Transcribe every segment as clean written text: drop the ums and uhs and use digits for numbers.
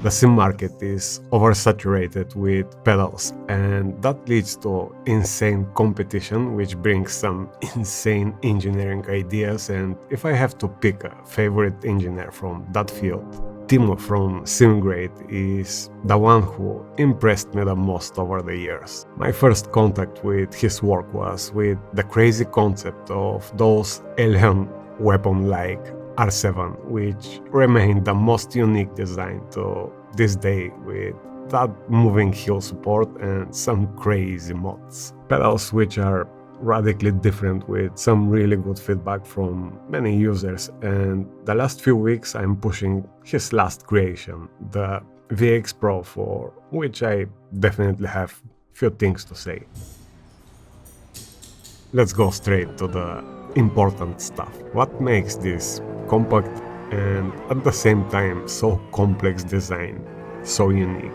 The sim market is oversaturated with pedals, and that leads to insane competition, which brings some insane engineering ideas. And if I have to pick a favorite engineer from that field, Timo from Simgrade is the one who impressed me the most over the years. My first contact with his work was with the crazy concept of those alien weapon-like R7, which remained the most unique design to this day, with that moving heel support and some crazy mods. Pedals which are radically different with some really good feedback from many users, and the last few weeks I'm pushing his last creation, the VX-Pro, for which I definitely have few things to say. Let's go straight to the important stuff. What makes this compact and at the same time so complex design so unique?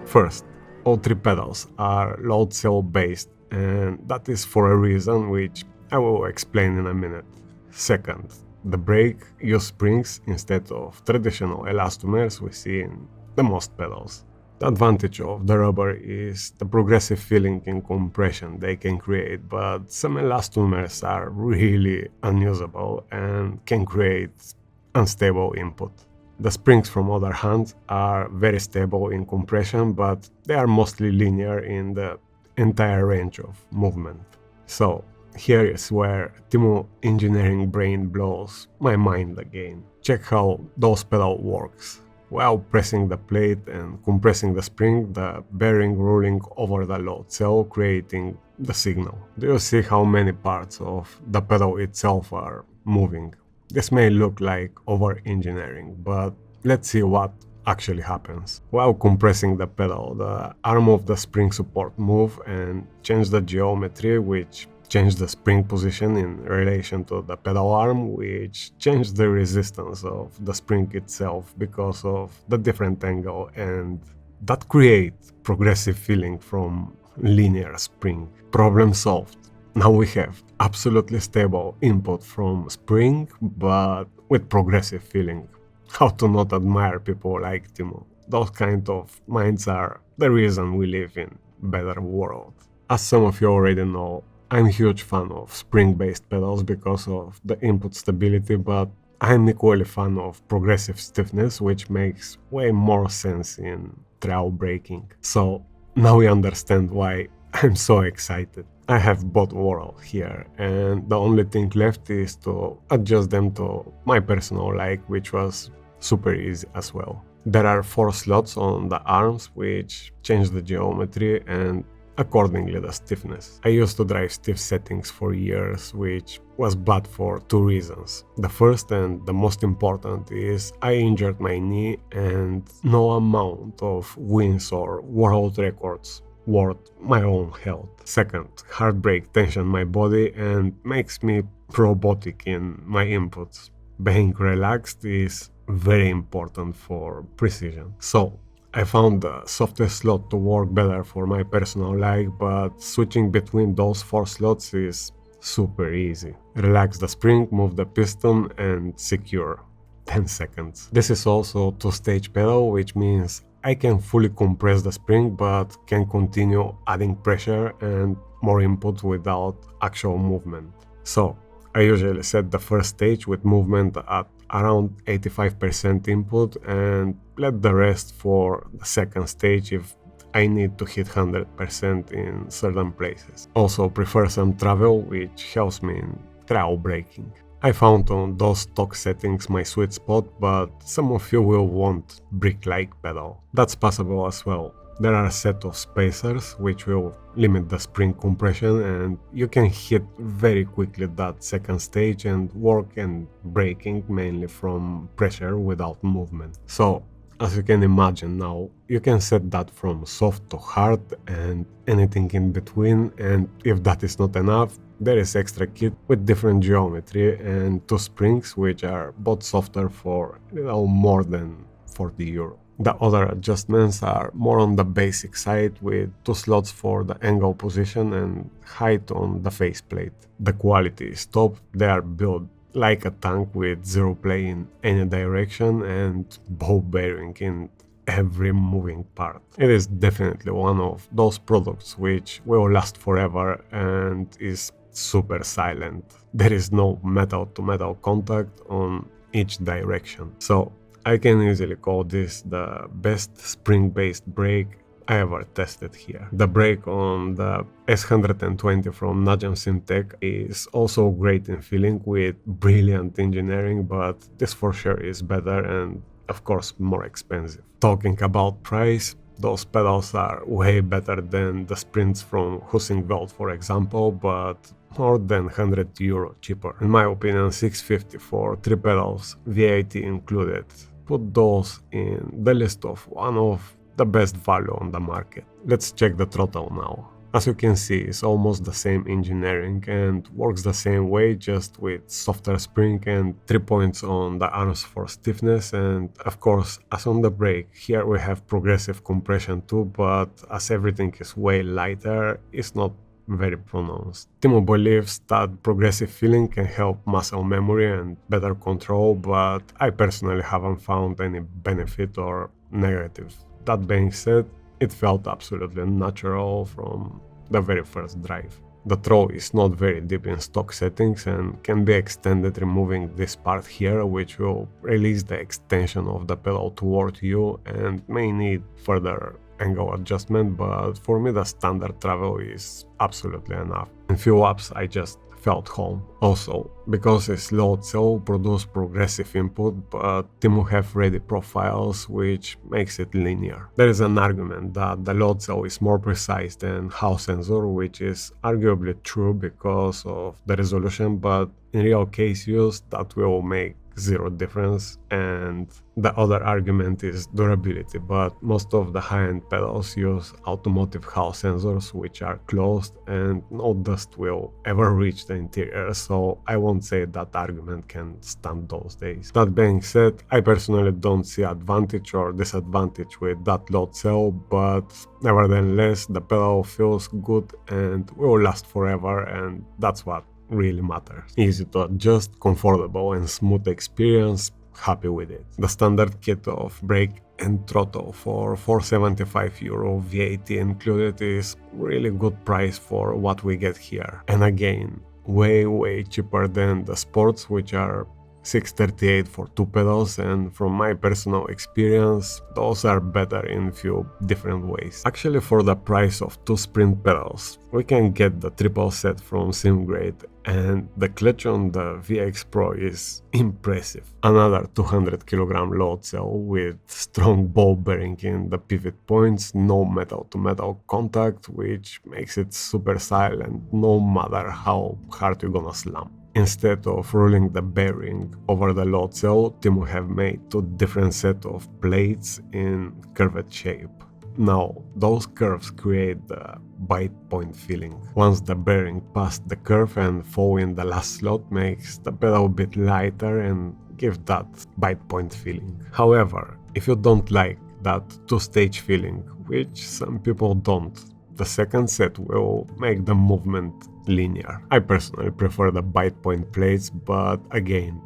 First, all three pedals are load cell based, and that is for a reason which I will explain in a minute. Second, the brake use springs instead of traditional elastomers we see in the most pedals. The advantage of the rubber is the progressive feeling in compression they can create, but some elastomers are really unusable and can create unstable input. The springs, from other hand, are very stable in compression, but they are mostly linear in the entire range of movement. So here is where Timo engineering brain blows my mind again. Check how those pedal works. While pressing the plate and compressing the spring, the bearing rolling over the load cell, creating the signal. Do you see how many parts of the pedal itself are moving? This may look like over-engineering, but let's see what actually happens. While compressing the pedal, the arm of the spring support move and change the geometry, which changed the spring position in relation to the pedal arm, which changed the resistance of the spring itself because of the different angle, and that creates progressive feeling from linear spring. Problem solved. Now we have absolutely stable input from spring, but with progressive feeling. How to not admire people like Timo? Those kind of minds are the reason we live in a better world. As some of you already know, I'm a huge fan of spring-based pedals because of the input stability, but I'm equally fan of progressive stiffness, which makes way more sense in trail braking. So now we understand why I'm so excited. I have both worlds here, and the only thing left is to adjust them to my personal like, which was super easy as well. There are 4 slots on the arms which change the geometry and accordingly the stiffness. I used to drive stiff settings for years, which was bad for 2 reasons. The first and the most important is I injured my knee, and no amount of wins or world records worth my own health. Second, hard brake tension my body and makes me robotic in my inputs. Being relaxed is very important for precision. So I found the softest slot to work better for my personal like, but switching between those 4 slots is super easy. Relax the spring, move the piston, and secure. 10 seconds. This is also 2-stage pedal, which means I can fully compress the spring but can continue adding pressure and more input without actual movement. So I usually set the first stage with movement at around 85% input and let the rest for the second stage if I need to hit 100% in certain places. Also prefer some travel, which helps me in trail braking. I found on those stock settings my sweet spot, but some of you will want brick-like pedal. That's possible as well. There are a set of spacers which will limit the spring compression, and you can hit very quickly that second stage and work and braking mainly from pressure without movement. So as you can imagine now, you can set that from soft to hard and anything in between, and if that is not enough, there is extra kit with different geometry and 2 springs which are both softer for more than 40 euro. The other adjustments are more on the basic side with 2 slots for the angle position and height on the faceplate. The quality is top, they are built like a tank with zero play in any direction and ball bearing in every moving part. It is definitely one of those products which will last forever and is super silent. There is no metal to metal contact on each direction. So I can easily call this the best spring-based brake I ever tested here. The brake on the S120 from Najam Simtech is also great in feeling with brilliant engineering, but this for sure is better and of course more expensive. Talking about price, those pedals are way better than the Sprints from Husingveld, for example, but more than €100 cheaper. In my opinion, 650 for 3 pedals, VAT included. Put those in the list of one of the best value on the market. Let's check the throttle now. As you can see, it's almost the same engineering and works the same way, just with softer spring and 3 points on the arms for stiffness, and of course, as on the brake, here we have progressive compression too, but as everything is way lighter, it's not very pronounced. Timo believes that progressive feeling can help muscle memory and better control, but I personally haven't found any benefit or negative. That being said, it felt absolutely natural from the very first drive. The throw is not very deep in stock settings and can be extended removing this part here, which will release the extension of the pedal toward you and may need further angle adjustment, but for me the standard travel is absolutely enough. In few laps I just felt home. Also, because it's load cell produce progressive input, but Timo have ready profiles which makes it linear. There is an argument that the load cell is more precise than Hall sensor, which is arguably true because of the resolution, but in real case use that will make zero difference. And the other argument is durability, but most of the high-end pedals use automotive Hall sensors which are closed and no dust will ever reach the interior, so I won't say that argument can stand those days. That being said, I personally don't see advantage or disadvantage with that load cell, but nevertheless the pedal feels good and will last forever, and that's what really matters. Easy to adjust, comfortable and smooth experience, happy with it. The standard kit of brake and throttle for €475 VAT included is really good price for what we get here. And again, way cheaper than the sports, which are $638 for 2 pedals, and from my personal experience, those are better in few different ways. Actually, for the price of 2 sprint pedals, we can get the triple set from Simgrade, and the clutch on the VX-Pro is impressive. Another 200 kg load cell with strong ball bearing in the pivot points, no metal to metal contact, which makes it super silent no matter how hard you're gonna slam. Instead of rolling the bearing over the load cell, Timo have made 2 different sets of plates in curved shape. Now, those curves create the bite point feeling. Once the bearing past the curve and fall in the last slot makes the pedal a bit lighter and give that bite point feeling. However, if you don't like that 2-stage feeling, which some people don't, the second set will make the movement linear. I personally prefer the bite point plates, but again,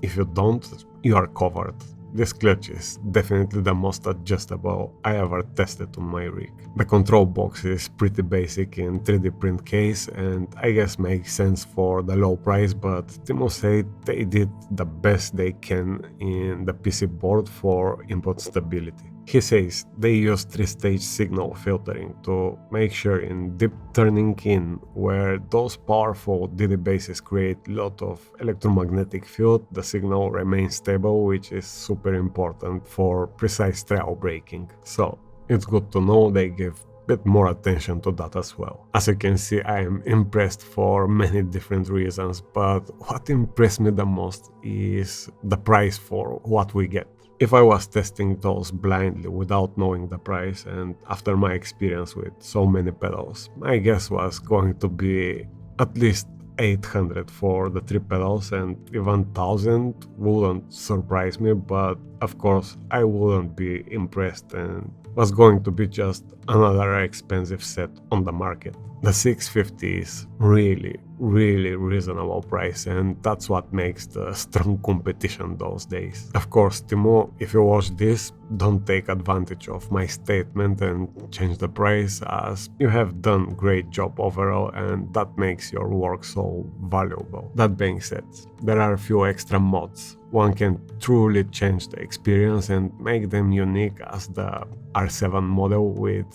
if you don't, you are covered. This clutch is definitely the most adjustable I ever tested on my rig. The control box is pretty basic in 3D print case and I guess makes sense for the low price, but Timo said they did the best they can in the PC board for input stability. He says they use 3-stage signal filtering to make sure in deep turning in, where those powerful DD bases create a lot of electromagnetic field, the signal remains stable, which is super important for precise trail braking. So it's good to know they give a bit more attention to that as well. As you can see, I am impressed for many different reasons, but what impressed me the most is the price for what we get. If I was testing those blindly without knowing the price, and after my experience with so many pedals, my guess was going to be at least 800 for the 3 pedals, and even 1000 wouldn't surprise me, but of course, I wouldn't be impressed and was going to be just another expensive set on the market. The 650 is really reasonable price, and that's what makes the strong competition those days. Of course, Timo, if you watch this, don't take advantage of my statement and change the price, as you have done great job overall and that makes your work so valuable. That being said, there are a few extra mods. One can truly change the experience and make them unique, as the R7 model with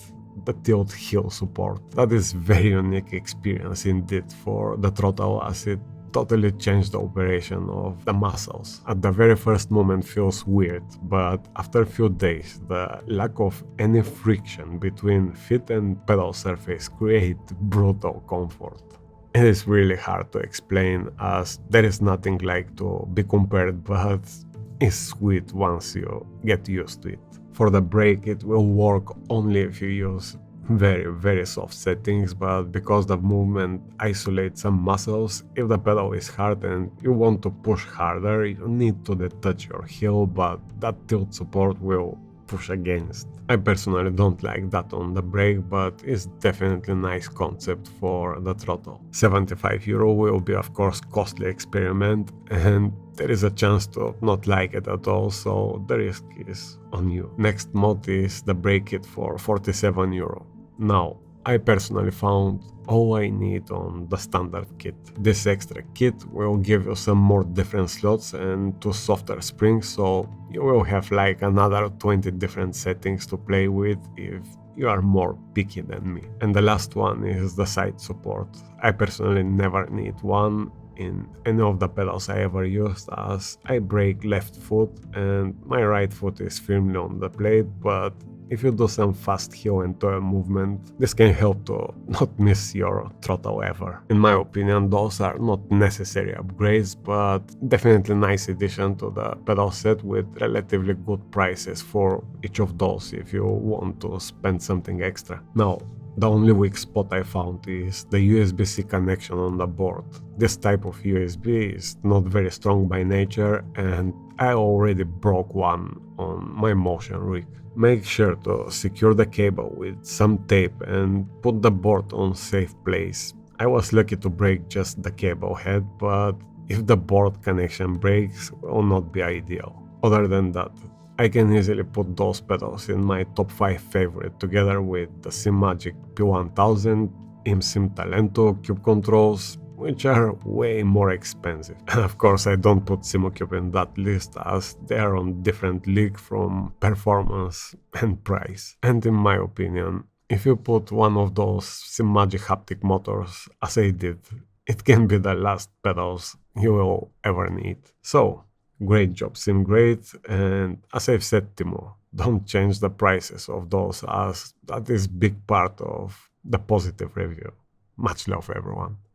the tilt heel support. That is very unique experience indeed for the Throttle, as it totally changed the operation of the muscles. At the very first moment feels weird, but after a few days, the lack of any friction between feet and pedal surface create brutal comfort. It is really hard to explain, as there is nothing like to be compared, but it's sweet once you get used to it. For the brake, it will work only if you use very soft settings, but because the movement isolates some muscles, if the pedal is hard and you want to push harder, you need to detach your heel, but that tilt support will push against. I personally don't like that on the brake, but it's definitely a nice concept for the Throttle. €75 will be of course costly experiment, and there is a chance to not like it at all, so the risk is on you. Next mod is the brake kit for €47. Now, I personally found all I need on the standard kit. This extra kit will give you some more different slots and two softer springs, so you will have like another 20 different settings to play with if you are more picky than me. And the last one is the side support. I personally never need one in any of the pedals I ever used, as I brake left foot and my right foot is firmly on the plate, but if you do some fast heel and toe movement, this can help to not miss your Throttle ever. In my opinion, those are not necessary upgrades, but definitely nice addition to the pedal set with relatively good prices for each of those if you want to spend something extra. Now, the only weak spot I found is the USB-C connection on the board. This type of USB is not very strong by nature, and I already broke one on my motion rig. Make sure to secure the cable with some tape and put the board on safe place. I was lucky to break just the cable head, but if the board connection breaks, it will not be ideal. Other than that, I can easily put those pedals in my top 5 favorite together with the SimMagic P1000, IMSIM Talento Cube controls, which are way more expensive. And of course I don't put SimoCube in that list, as they are on different league from performance and price. And in my opinion, if you put one of those SimMagic haptic motors, as I did, it can be the last pedals you will ever need. So, great job Simgrade, and as I've said, Timo, don't change the prices of those, as that is big part of the positive review. Much love everyone.